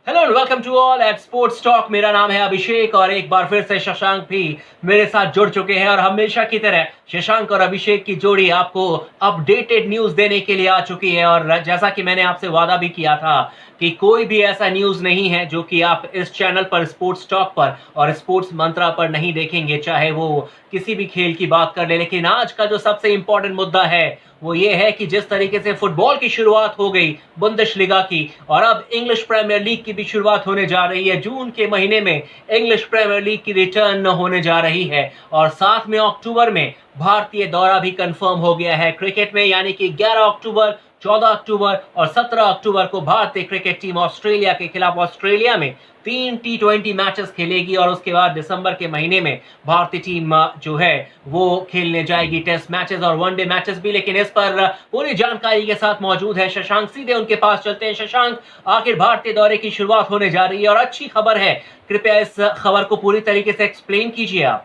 Hello and welcome to all at sports talk. मेरा नाम है अभिषेक और एक बार फिर से शशांक भी मेरे साथ जुड़ चुके हैं और हमेशा की तरह शशांक और अभिषेक की जोड़ी आपको अपडेटेड न्यूज देने के लिए आ चुकी है। और जैसा कि मैंने आपसे वादा भी किया था कि कोई भी ऐसा न्यूज नहीं है जो कि आप इस चैनल पर स्पोर्ट्स टॉक पर और स्पोर्ट्स मंत्रा पर नहीं देखेंगे, चाहे वो किसी भी खेल की बात कर ले। लेकिन आज का जो सबसे इंपॉर्टेंट मुद्दा है वो ये है कि जिस तरीके से फुटबॉल की शुरुआत हो गई बुंदेशलीगा की, और अब इंग्लिश प्रीमियर लीग की भी शुरुआत होने जा रही है। जून के महीने में इंग्लिश प्रीमियर लीग की रिटर्न होने जा रही है और साथ में अक्टूबर में भारतीय दौरा भी कंफर्म हो गया है क्रिकेट में, यानी कि 11 अक्टूबर, 14 अक्टूबर और 17 अक्टूबर को भारतीय क्रिकेट टीम ऑस्ट्रेलिया के खिलाफ ऑस्ट्रेलिया में 3 टी20 मैचेस खेलेगी और उसके बाद दिसंबर के महीने में भारतीय टीम जो है वो खेलने जाएगी टेस्ट मैचेस और वनडे मैचेस भी। लेकिन इस पर पूरी जानकारी के साथ मौजूद है शशांक, सीधे उनके पास चलते हैं। शशांक, आखिर भारतीय दौरे की शुरुआत होने जा रही है और अच्छी खबर है, कृपया इस खबर को पूरी तरीके से एक्सप्लेन कीजिए आप।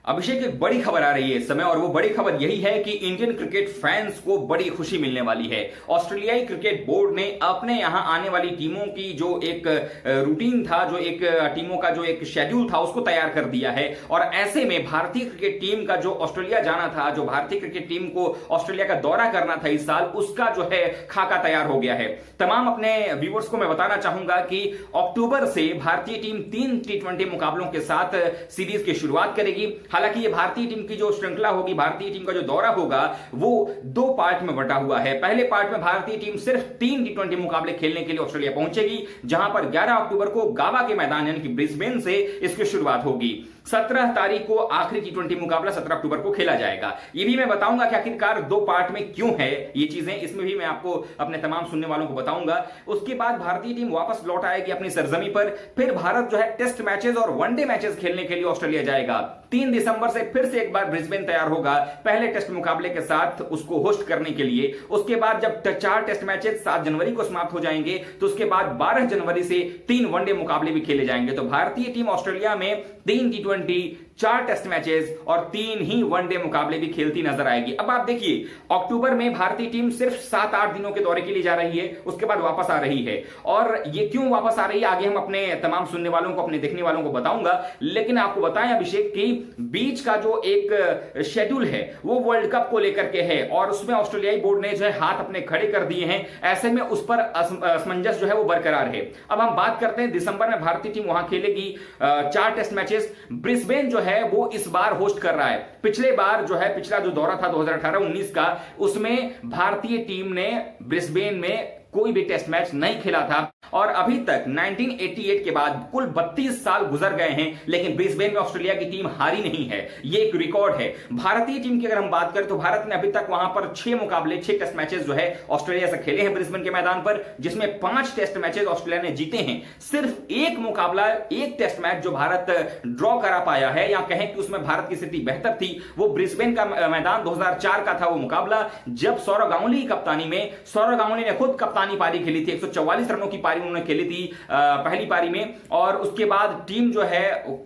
अभिषेक, एक बड़ी खबर आ रही है इस समय और वो बड़ी खबर यही है कि इंडियन क्रिकेट फैंस को बड़ी खुशी मिलने वाली है। ऑस्ट्रेलियाई क्रिकेट बोर्ड ने अपने यहां आने वाली टीमों की जो एक रूटीन था, जो एक टीमों का जो एक शेड्यूल था, उसको तैयार कर दिया है। और ऐसे में भारतीय क्रिकेट टीम का जो ऑस्ट्रेलिया जाना था, जो भारतीय क्रिकेट टीम को ऑस्ट्रेलिया का दौरा करना था इस साल, उसका जो है खाका तैयार हो गया है। तमाम अपने व्यूअर्स को मैं बताना चाहूंगा कि अक्टूबर से भारतीय टीम 3 टी20 मुकाबलों के साथ सीरीज की शुरुआत करेगी। हालांकि ये भारतीय टीम की जो श्रृंखला होगी, भारतीय टीम का जो दौरा होगा, वो 2 पार्ट में बटा हुआ है। पहले पार्ट में भारतीय टीम सिर्फ 3 टी20 मुकाबले खेलने के लिए ऑस्ट्रेलिया पहुंचेगी, जहां पर 11 अक्टूबर को गावा के मैदान यानी कि ब्रिस्बेन से इसकी शुरुआत होगी। 17 तारीख को आखिरी टी20 मुकाबला 17 अक्टूबर को खेला जाएगा। ये भी मैं बताऊंगा कि आखिरकार 2 पार्ट में क्यों है ये चीजें, इसमें भी मैं आपको अपने तमाम सुनने वालों को बताऊंगा। उसके बाद भारतीय टीम वापस लौट आएगी अपनी सरजमी पर। फिर भारत जो है टेस्ट मैचेस और वनडे मैचेस खेलने के लिए ऑस्ट्रेलिया जाएगा। 3 दिसंबर से फिर से एक बार ब्रिस्बेन तैयार होगा पहले टेस्ट मुकाबले के साथ उसको होस्ट करने के लिए। उसके बाद जब 4 टेस्ट मैचेस 7 जनवरी को समाप्त हो जाएंगे, तो उसके बाद 12 जनवरी से 3 वनडे मुकाबले भी खेले जाएंगे। तो भारतीय टीम ऑस्ट्रेलिया में 3 टी20, 4 टेस्ट मैचेस और 3 ही वनडे मुकाबले भी खेलती नजर आएगी। अब आप देखिए, अक्टूबर में भारतीय टीम सिर्फ 7-8 दिनों के दौरे के लिए जा रही है, उसके बाद वापस आ रही है। और ये क्यों वापस आ रही है, आगे हम अपने तमाम सुनने वालों को, अपने देखने वालों को बताऊंगा। लेकिन आपको बताएं अभिषेक कि बीच का जो एक शेड्यूल है वो वर्ल्ड कप को लेकर के है और उसमें ऑस्ट्रेलियाई बोर्ड ने जो है हाथ अपने खड़े कर दिए हैं। ऐसे में उस पर असमंजस जो है वो बरकरार है। अब हम बात करते हैं, दिसंबर में भारतीय टीम वहां खेलेगी 4 टेस्ट मैचेस। ब्रिस्बेन जो है वो इस बार होस्ट कर रहा है। पिछले बार जो है, पिछला जो दौरा था 2018-19 का, उसमें भारतीय टीम ने ब्रिस्बेन में कोई भी टेस्ट मैच नहीं खेला था और अभी तक 1988 के बाद कुल 32 साल गुजर गए हैं, लेकिन ब्रिस्बेन में ऑस्ट्रेलिया की टीम हारी नहीं है। ये एक रिकॉर्ड है। भारतीय टीम की अगर हम बात करें तो भारत ने अभी तक वहां पर 6 मुकाबले, 6 टेस्ट मैचेस जो है ऑस्ट्रेलिया से खेले हैं ब्रिस्बेन के मैदान पर, जिसमें 5 टेस्ट मैचेस ऑस्ट्रेलिया ने जीते हैं। सिर्फ एक मुकाबला, एक टेस्ट मैच जो भारत ड्रॉ करा पाया है, या कहें कि उसमें भारत की स्थिति बेहतर थी, वो ब्रिस्बेन का मैदान 2004 का था वो मुकाबला, जब सौरव गांगुली की कप्तानी में, सौरव गांगुली ने खुद पारी खेली थी। 144 रनों की पारी उन्होंने खेली थी पहली पारी में, और उसके बाद टीम जो है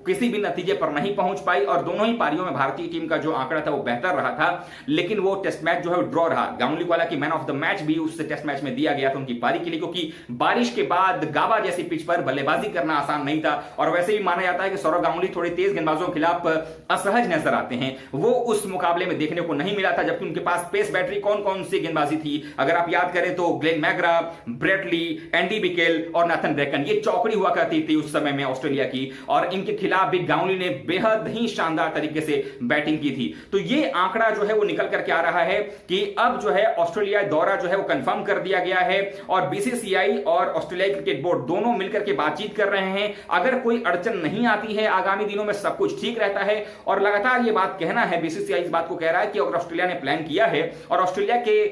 किसी भी नतीजे पर नहीं पहुंच पाई और दोनों ही पारियों में भारतीय टीम का जो आंकड़ा था वो बेहतर रहा था। लेकिन वो टेस्ट मैच जो है ड्रॉ रहा। गांगुली वाला की मैन ऑफ द मैच भी उस टेस्ट मैच में दिया गया था उनकी पारी के लिए, क्योंकि बारिश के बाद गावा जैसी पिच पर बल्लेबाजी करना आसान नहीं था। और वैसे भी माना जाता है कि सौरव गांगुली थोड़े तेज गेंदबाजों के खिलाफ असहज नजर आते हैं। वो उस मुकाबले में देखने को नहीं मिला था, जबकि उनके पास पेस बैटरी कौन कौन सी गेंदबाजी थी अगर आप याद करें तो Glenn McGrath, Brett Lee, Andy Bichel और नाथन ब्रेकन, ये चौकड़ी हुआ करती थी उस समय में ऑस्ट्रेलिया की, और इनके खिलाफ भी गांगुली ने बेहद ही शानदार तरीके से बैटिंग की थी। तो ये आंकड़ा जो है वो निकल करके आ रहा है कि अब जो है ऑस्ट्रेलिया दौरा जो है वो कंफर्म कर दिया गया है और बीसीसीआई और ऑस्ट्रेलियाई क्रिकेट बोर्ड दोनों मिलकर के बातचीत कर रहे हैं। अगर कोई अड़चन नहीं आती है, आगामी दिनों में सब कुछ ठीक रहता है। और लगातार ये बात कहना है, बीसीसीआई इस बात को कह रहा है कि अगर ऑस्ट्रेलिया ने प्लान किया है और ऑस्ट्रेलिया के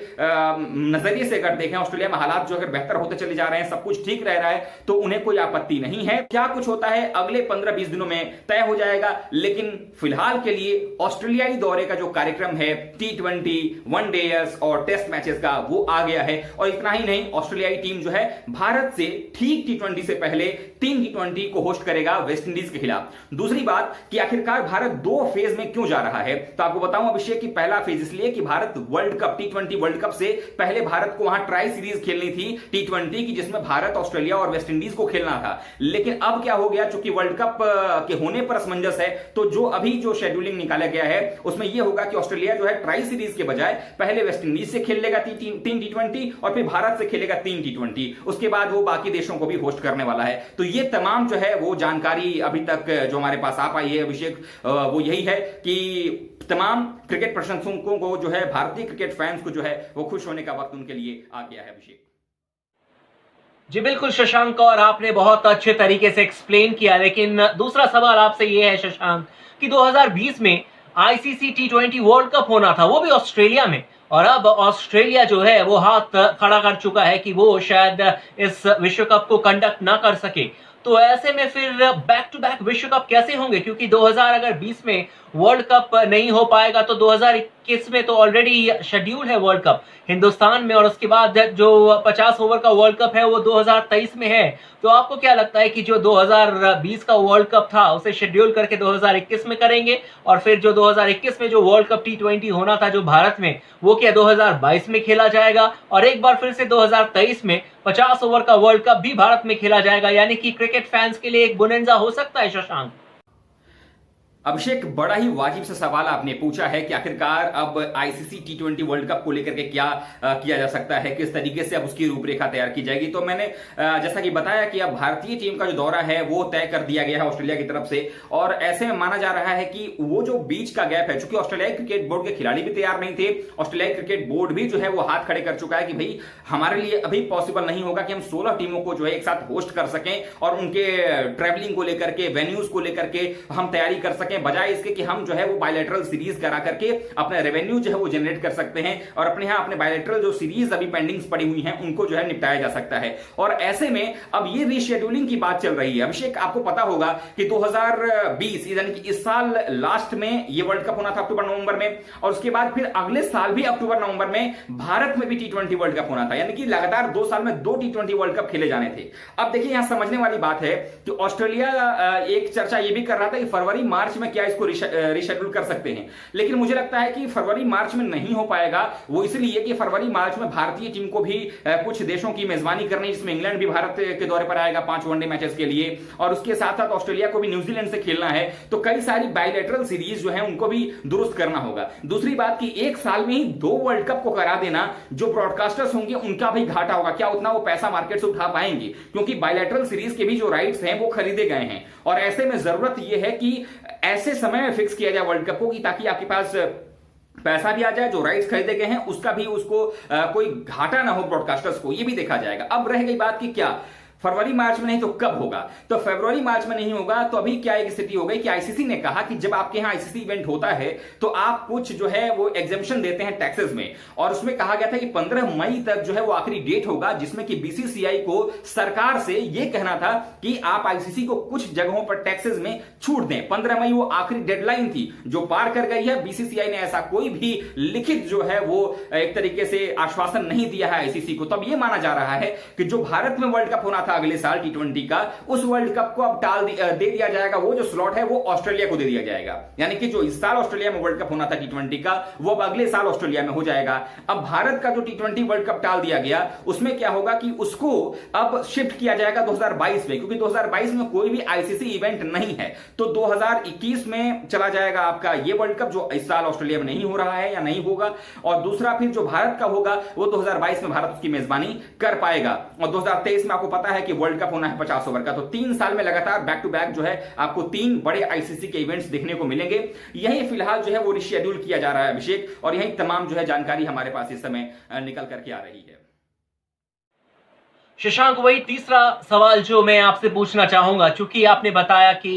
नजरिए से अगर देखें, ऑस्ट्रेलिया में हालात जो अगर बेहतर होते चले जा रहे हैं, सब कुछ कुछ ठीक रह रहा है तो उन्हें कोई आपत्ति नहीं है। क्या कुछ होता है अगले 15-20 दिनों में तय हो जाएगा, लेकिन फिलहाल के लिए ऑस्ट्रेलियाई दौरे का जो कार्यक्रम है T20, वनडेयर्स और टेस्ट मैचेस का, वो आ गया है। और इतना ही नहीं, ऑस्ट्रेलियाई टीम जो है भारत से ठीक T20 से पहले 3 T20 को होस्ट करेगा वेस्ट इंडीज के खिलाफ। दूसरी बात कि आखिरकार भारत 2 फेज में क्यों जा रहा है, तो आपको बताऊं अभिषेक कि पहला फेज इसलिए कि Bharat world cup T20 world cup से पहले भारत को वहां ट्राई सीरीज खेलनी थी T20 की, जिसमें भारत, ऑस्ट्रेलिया और वेस्ट इंडीज को खेलना था। लेकिन अब क्या हो गया, चूंकि वर्ल्ड कप के होने पर असमंजस है, तो जो शेड्यूलिंग निकाला गया है उसमें यह होगा कि ऑस्ट्रेलिया जो है ट्राई सीरीज के बजाय पहले वेस्ट इंडीज से खेल लेगा 3 T20 और फिर भारत से खेलेगा 3 T20। उसके बाद वो बाकी देशों को भी होस्ट करने वाला है। तो ये तमाम जो है वो जानकारी अभी तक जो हमारे पास आ पाई है अभिषेक, वो यही है कि तमाम क्रिकेट प्रशंसकों को जो है, भारतीय क्रिकेट फैंस को जो है वो खुश होने का वक्त उनके लिए आ गया है अभिषेक। जी बिल्कुल शशांक, और आपने बहुत अच्छे तरीके से एक्सप्लेन किया। लेकिन दूसरा सवाल आपसे ये है शशांक कि 2020 में आईसीसी T20 वर्ल्ड कप होना था, वो भी ऑस्ट्रेलिया में, और अब ऑस्ट्रेलिया जो है वो हाथ खड़ा कर चुका है कि वो शायद इस विश्व कप को कंडक्ट ना कर सके। तो ऐसे में फिर बैक टू बैक विश्व कप कैसे होंगे, क्योंकि 2020 में वर्ल्ड कप नहीं हो पाएगा तो 2021 में तो ऑलरेडी शेड्यूल है वर्ल्ड कप हिंदुस्तान में, और उसके बाद जो 50 ओवर का वर्ल्ड कप है वो 2023 में है। तो आपको क्या लगता है कि जो 2020 का वर्ल्ड कप था उसे शेड्यूल करके 2021 में करेंगे, और फिर जो 2021 में जो वर्ल्ड कप T20 होना था जो भारत में, वो क्या 2022 में खेला जाएगा, और एक बार फिर से 2023 में 50 ओवर का वर्ल्ड कप भी भारत में खेला जाएगा, यानी कि क्रिकेट फैंस के लिए एक बोनंजा हो सकता है शशांक? अभिषेक, बड़ा ही वाजिब सा सवाल आपने पूछा है कि आखिरकार अब आईसीसी T20 वर्ल्ड कप को लेकर के क्या किया जा सकता है, किस तरीके से अब उसकी रूपरेखा तैयार की जाएगी। तो मैंने जैसा कि बताया कि अब भारतीय टीम का जो दौरा है वो तय कर दिया गया है ऑस्ट्रेलिया की तरफ से, और ऐसे में माना जा रहा है कि वो जो बीच का गैप है, चूंकि ऑस्ट्रेलियाई क्रिकेट बोर्ड के खिलाड़ी भी तैयार नहीं थे, ऑस्ट्रेलियाई क्रिकेट बोर्ड भी जो है वो हाथ खड़े कर चुका है कि भाई हमारे लिए अभी पॉसिबल नहीं होगा कि हम 16 टीमों को जो है एक साथ होस्ट कर सकें और उनके ट्रेवलिंग को लेकर के, वेन्यूज को लेकर के हम तैयारी कर सकें, बजाय इसके कि हम जो है वो बायलैटरल सीरीज करा करके अपना रेवेन्यू जो है वो जनरेट कर सकते हैं और अपने यहां अपने बायलैटरल जो सीरीज अभी पेंडिंग्स पड़ी हुई हैं उनको जो है निपटाया जा सकता है। और ऐसे में अब ये रीशेड्यूलिंग की बात चल रही है। अभिषेक, आपको पता होगा कि 2020 यानी कि इस साल लास्ट में ये वर्ल्ड कप होना था अक्टूबर-नवंबर में, और उसके बाद फिर अगले साल भी अक्टूबर-नवंबर में भारत में भी T20 वर्ल्ड कप होना था, यानी कि लगातार 2 साल में 2 T20 वर्ल्ड कप खेले जाने थे। अब देखिए यहां समझने वाली बात है कि ऑस्ट्रेलिया एक चर्चा ये भी कर रहा था कि फरवरी मार्च में क्या इसको रिशेड्यूल कर सकते हैं, लेकिन मुझे लगता है कि फरवरी मार्च में नहीं हो पाएगा। वो इसलिए कि फरवरी मार्च में भारतीय टीम को भी कुछ देशों की मेजबानी करनी, जिसमें इंग्लैंड भी भारत के दौरे पर आएगा 5 वनडे मैचेस के लिए, और उसके साथ साथ ऑस्ट्रेलिया को भी न्यूजीलैंड से खेलना है। तो कई सारी बायलैटरल सीरीज जो है उनको भी दुरुस्त करना होगा। दूसरी बात कि एक साल में ही 2 वर्ल्ड कप को करा देना, जो ब्रॉडकास्टर्स होंगे उनका भी घाटा होगा, क्या उतना वो पैसा मार्केट से उठा पाएंगे, क्योंकि बायलैटरल सीरीज के भी जो राइट्स हैं वो खरीदे गए हैं। और ऐसे में जरूरत यह है कि ऐसे समय में फिक्स किया जाए वर्ल्ड कप को कि ताकि आपके पास पैसा भी आ जाए, जो राइट्स खरीदे गए हैं उसका भी उसको कोई घाटा ना हो ब्रॉडकास्टर्स को, ये भी देखा जाएगा। अब रह गई बात कि क्या फरवरी मार्च में नहीं तो कब होगा, तो फरवरी मार्च में नहीं होगा तो अभी क्या एक स्थिति हो गई कि आईसीसी ने कहा कि जब आपके यहां आईसीसी इवेंट होता है तो आप कुछ जो है वो एग्जेम्पशन देते हैं टैक्सेस में, और उसमें कहा गया था कि 15 मई तक जो है वो आखिरी डेट होगा, जिसमें कि बीसीसीआई को सरकार से यह कहना था कि आप आईसीसी को कुछ जगहों पर टैक्सेस में छूट दें। 15 मई वो आखिरी डेडलाइन थी जो पार कर गई है। बीसीसीआई ने ऐसा कोई भी लिखित जो है वो एक तरीके से आश्वासन नहीं दिया है आईसीसी को। तब यह माना जा रहा है कि जो भारत में वर्ल्ड कप होना था अगले साल T20 का, उस वर्ल्ड कप को अब दे दिया जाएगा, वो जो स्लॉट है वो ऑस्ट्रेलिया को दे दिया जाएगा, यानी कि जो इस साल ऑस्ट्रेलिया में वर्ल्ड कप होना था T20 का वो अब अगले साल ऑस्ट्रेलिया में हो जाएगा। अब भारत का जो T20 वर्ल्ड कप टाल दिया गया उसमें क्या होगा कि उसको अब शिफ्ट किया जाएगा 2022 में, क्योंकि 2022 में कोई भी आईसीसी इवेंट नहीं है, तो 2021 में चला जाएगा आपका ये वर्ल्ड कप जो इस साल ऑस्ट्रेलिया में नहीं हो रहा है या नहीं होगा। और दूसरा फिर जो भारत का होगा वो 2022 में भारत उसकी मेजबानी कर पाएगा, और 2023 में आपको पता है कि वर्ल्ड कप होना है 50 ओवर का। तो 3 साल में लगातार बैक टू बैक जो है आपको 3 बड़े आईसीसी के इवेंट्स देखने को मिलेंगे। यही फिलहाल जो है वो रिशेड्यूल किया जा रहा है अभिषेक, और यही तमाम जो है जानकारी हमारे पास इस समय निकल करके आ रही है। शशांक, वही तीसरा सवाल जो मैं आपसे पूछना चाहूंगा, चूंकि आपने बताया कि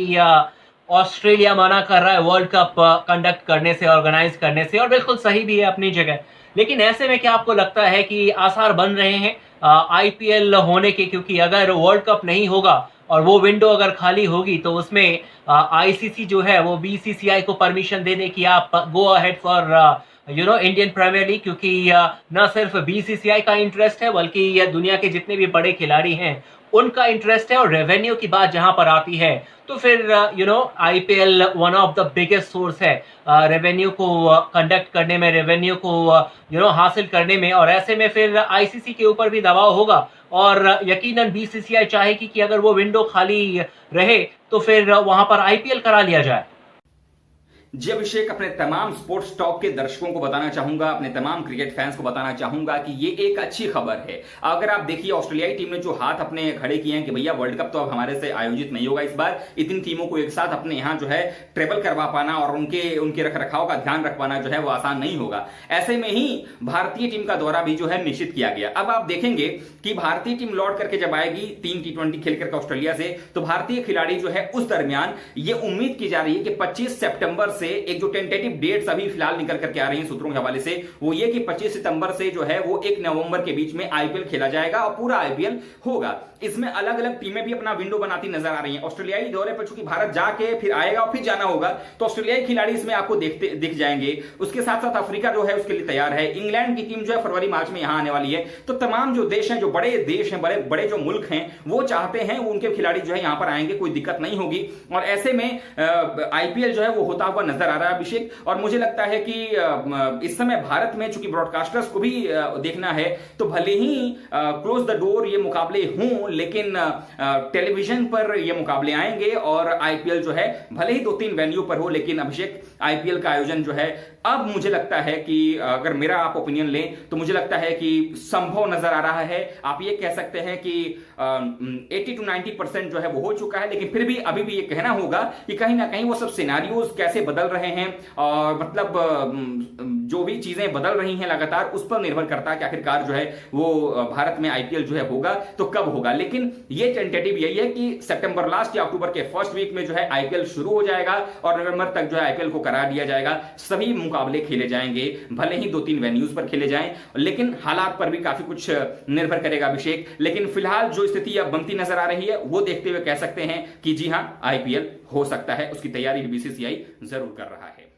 ऑस्ट्रेलिया मना कर रहा है वर्ल्ड कप कंडक्ट करने से, ऑर्गेनाइज करने से, और बिल्कुल सही भी है अपनी जगह, लेकिन ऐसे में क्या आपको लगता है कि आसार बन रहे हैं आईपीएल होने के, क्योंकि अगर वर्ल्ड कप नहीं होगा और वो विंडो अगर खाली होगी तो उसमें आईसीसी जो है वो बीसीसीआई को परमिशन दे दे कि आप go ahead for Indian Premier League, क्योंकि न सिर्फ बीसीसीआई का इंटरेस्ट है बल्कि ये दुनिया के जितने भी बड़े खिलाड़ी हैं उनका इंटरेस्ट है। और रेवेन्यू की बात जहां पर आती है तो फिर IPL one of the biggest source है रेवेन्यू को कंडक्ट करने में, रेवेन्यू को हासिल करने में। और ऐसे में फिर आईसीसी के ऊपर भी दबाव होगा और यकीनन बीसीसीआई चाहेगी कि अगर वो विंडो खाली रहे तो फिर वहां पर आईपीएल करा लिया जाए। जी अभिषेक, अपने तमाम स्पोर्ट्स टॉक के दर्शकों को बताना चाहूंगा, अपने तमाम क्रिकेट फैंस को बताना चाहूंगा कि ये एक अच्छी खबर है। अगर आप देखिए ऑस्ट्रेलियाई टीम ने जो हाथ अपने खड़े किए हैं कि भैया वर्ल्ड कप तो अब हमारे से आयोजित नहीं होगा इस बार, इतनी टीमों को एक साथ अपने यहाँ जो है ट्रेवल करवा पाना और उनके रख रखाव का ध्यान रख पाना जो है वो आसान नहीं होगा। ऐसे में ही भारतीय टीम का दौरा भी जो है निश्चित किया गया। अब आप देखेंगे कि भारतीय टीम लौट करके जब आएगी 3 T20 खेल करके ऑस्ट्रेलिया से, तो भारतीय खिलाड़ी जो है उस दरमियान ये उम्मीद की जा रही है कि 25 सितंबर से एक जो टेंटेटिव डेट्स अभी फिलहाल निकल करके आ रही हैं सूत्रों के हवाले से, वो ये कि 25 सितंबर से जो है वो 1 नवंबर के बीच में आईपीएल खेला जाएगा और पूरा आईपीएल होगा। इसमें अलग अलग टीमें भी अपना विंडो बनाती नजर आ रही हैं। ऑस्ट्रेलियाई दौरे पर चूंकि भारत जाके फिर आएगा और फिर जाना होगा, तो ऑस्ट्रेलियाई खिलाड़ी इसमें आपको दिख जाएंगे। उसके साथ साथ अफ्रीका जो है उसके लिए तैयार है। इंग्लैंड की टीम जो है फरवरी मार्च में यहां आने वाली है। तो तमाम जो देश हैं, जो बड़े देश हैं, बड़े बड़े जो मुल्क हैं, वो चाहते हैं उनके खिलाड़ी जो है यहां पर आएंगे, कोई दिक्कत नहीं होगी। और ऐसे में आईपीएल जो है वो होता हुआ नजर आ रहा है अभिषेक। और मुझे लगता है कि इस समय भारत में चूंकि ब्रॉडकास्टर्स को भी देखना है, तो भले ही क्लोज द डोर ये मुकाबले हों, लेकिन टेलीविजन पर ये मुकाबले आएंगे और आईपीएल जो है भले ही 2-3 वेन्यू पर हो, लेकिन अभिषेक आईपीएल का आयोजन जो है अब मुझे लगता है कि अगर मेरा आप ओपिनियन लें तो मुझे लगता है कि संभव नजर आ रहा है। आप ये कह सकते हैं कि 80 to 90% जो है वो हो चुका है, लेकिन फिर भी अभी भी ये कहना होगा कि कहीं ना कहीं वो सब सिनेरियोज कैसे बदल रहे हैं और मतलब जो भी चीजें बदल रही हैं लगातार उस पर निर्भर करता है कि आखिरकार जो है वो भारत में आईपीएल जो है होगा तो कब होगा। लेकिन ये टेंटेटिव यही है कि सितंबर लास्ट या अक्टूबर के फर्स्ट वीक में जो है आईपीएल शुरू हो जाएगा और नवंबर तक जो है आईपीएल को करार दिया जाएगा। सभी मुकाबले खेले जाएंगे, भले ही 2-3 वेन्यूज पर खेले जाएं, लेकिन हालात पर भी काफी कुछ निर्भर करेगा अभिषेक। लेकिन फिलहाल जो स्थिति अब बनती नजर आ रही है वो देखते हुए कह सकते हैं कि जी हां, आईपीएल हो सकता है। उसकी तैयारी बीसीसीआई जरूर कर रहा है।